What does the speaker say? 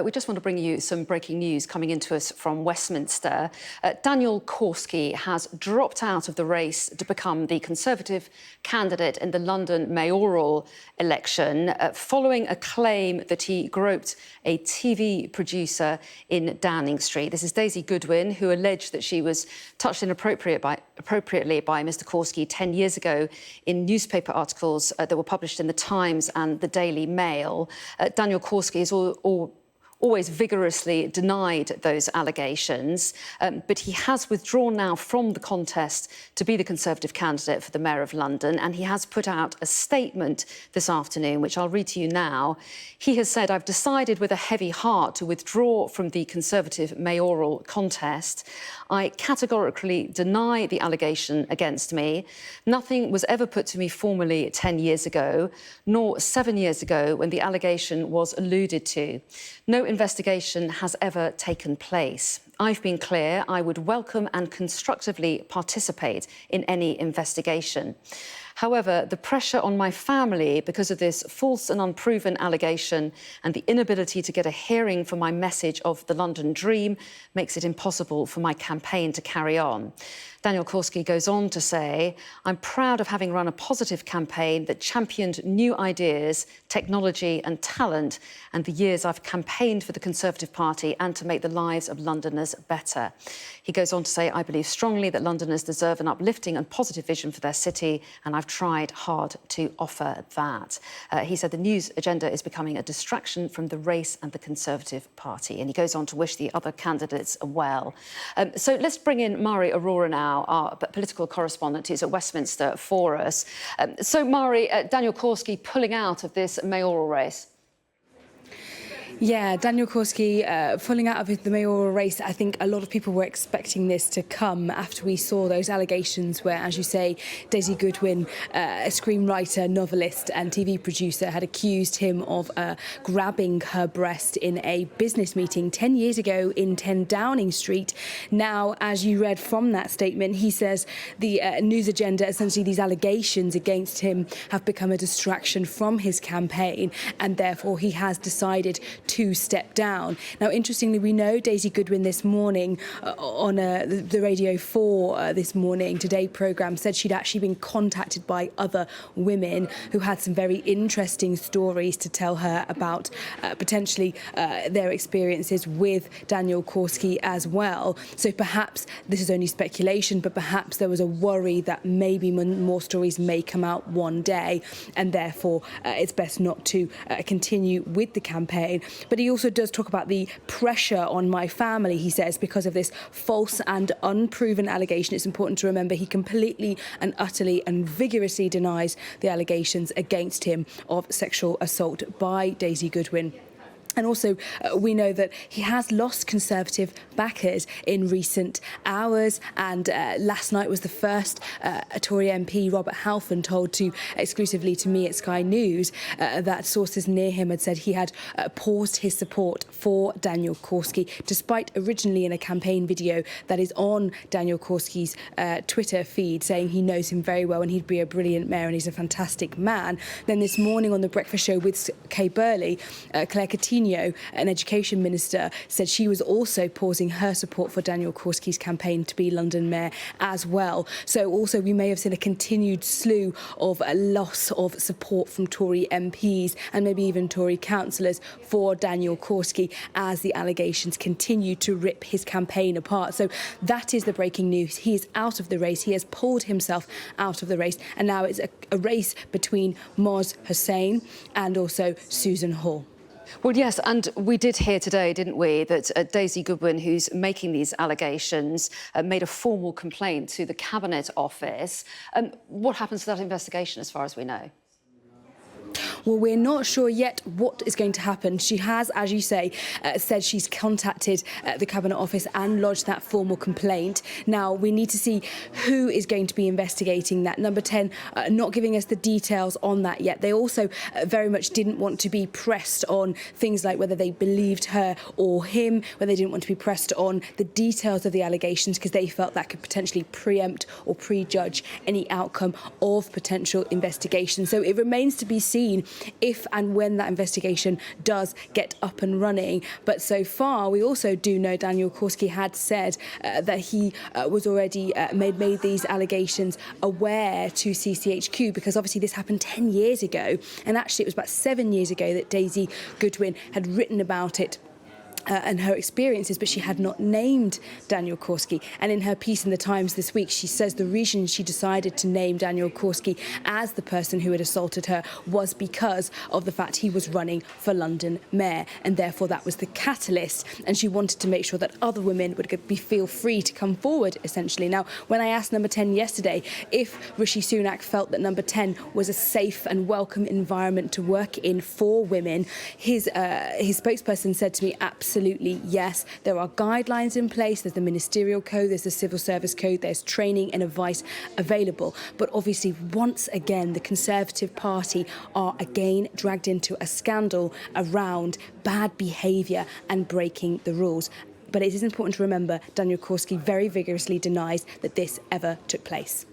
We just want to bring you some breaking news coming into us from Westminster. Daniel Korski has dropped out of the race to become the Conservative candidate in the London mayoral election, following a claim that he groped a TV producer in Downing Street. This is Daisy Goodwin, who alleged that she was touched inappropriately by Mr Korski 10 years ago in newspaper articles that were published in The Times and the Daily Mail. Daniel Korski is always vigorously denied those allegations, but he has withdrawn now from the contest to be the Conservative candidate for the Mayor of London, and he has put out a statement this afternoon, which I'll read to you now. He has said, "I've decided with a heavy heart to withdraw from the Conservative mayoral contest. I categorically deny the allegation against me. Nothing was ever put to me formally 10 years ago, nor 7 years ago when the allegation was alluded to. No investigation has ever taken place. I've been clear I would welcome and constructively participate in any investigation. However, the pressure on my family because of this false and unproven allegation and the inability to get a hearing for my message of the London dream makes it impossible for my campaign to carry on." Daniel Korski goes on to say, "I'm proud of having run a positive campaign that championed new ideas, technology and talent, and the years I've campaigned for the Conservative Party and to make the lives of Londoners better." He goes on to say, "I believe strongly that Londoners deserve an uplifting and positive vision for their city, and I've tried hard to offer that." He said the news agenda is becoming a distraction from the race and the Conservative Party, and he goes on to wish the other candidates well. So let's bring in Mari Aurora now, our political correspondent who's at Westminster for us. So, Mari, Daniel Korski pulling out of this mayoral race. Yeah, Daniel Korski pulling out of the mayoral race. I think a lot of people were expecting this to come after we saw those allegations where, as you say, Daisy Goodwin, a screenwriter, novelist and TV producer, had accused him of grabbing her breast in a business meeting 10 years ago in 10 Downing Street. Now, as you read from that statement, he says the news agenda, essentially these allegations against him, have become a distraction from his campaign, and therefore he has decided to step down. Now, interestingly, we know Daisy Goodwin this morning on the Radio 4 this morning, Today programme, said she'd actually been contacted by other women who had some very interesting stories to tell her about potentially their experiences with Daniel Korski as well. So perhaps this is only speculation, but perhaps there was a worry that maybe more stories may come out one day, and therefore it's best not to continue with the campaign. But he also does talk about the pressure on my family, he says, because of this false and unproven allegation. It's important to remember he completely and utterly and vigorously denies the allegations against him of sexual assault by Daisy Goodwin. And also, we know that he has lost Conservative backers in recent hours. And last night was the first Tory MP, Robert Halfon, told exclusively to me at Sky News that sources near him had said he had paused his support for Daniel Korski, despite originally in a campaign video that is on Daniel Korski's Twitter feed saying he knows him very well and he'd be a brilliant mayor and he's a fantastic man. Then this morning on the Breakfast Show with Kay Burley, Claire Coutinho, an education minister, said she was also pausing her support for Daniel Korski's campaign to be London mayor as well. So also we may have seen a continued slew of a loss of support from Tory MPs and maybe even Tory councillors for Daniel Korski as the allegations continue to rip his campaign apart. So that is the breaking news. He is out of the race. He has pulled himself out of the race, and now it's a race between Moz Hussain and also Susan Hall. Well, yes, and we did hear today, didn't we, that Daisy Goodwin, who's making these allegations, made a formal complaint to the Cabinet Office. What happens to that investigation, as far as we know? Well, we're not sure yet what is going to happen. She has, as you say, said she's contacted the Cabinet Office and lodged that formal complaint. Now, we need to see who is going to be investigating that. Number 10, not giving us the details on that yet. They also very much didn't want to be pressed on things like whether they believed her or him, whether they didn't want to be pressed on the details of the allegations because they felt that could potentially preempt or prejudge any outcome of potential investigation. So it remains to be seen if and when that investigation does get up and running. But so far, we also do know Daniel Korski had said that he was already made these allegations aware to CCHQ, because obviously this happened 10 years ago, and actually it was about 7 years ago that Daisy Goodwin had written about it and her experiences, but she had not named Daniel Korski. And in her piece in the Times this week, she says the reason she decided to name Daniel Korski as the person who had assaulted her was because of the fact he was running for London Mayor, and therefore that was the catalyst, and she wanted to make sure that other women would feel free to come forward, essentially. Now, when I asked Number 10 yesterday if Rishi Sunak felt that Number 10 was a safe and welcome environment to work in for women, his spokesperson said to me, absolutely yes. There are guidelines in place. There's the ministerial code, there's the civil service code, there's training and advice available. But obviously, once again, the Conservative Party are again dragged into a scandal around bad behaviour and breaking the rules. But it is important to remember Daniel Korski very vigorously denies that this ever took place.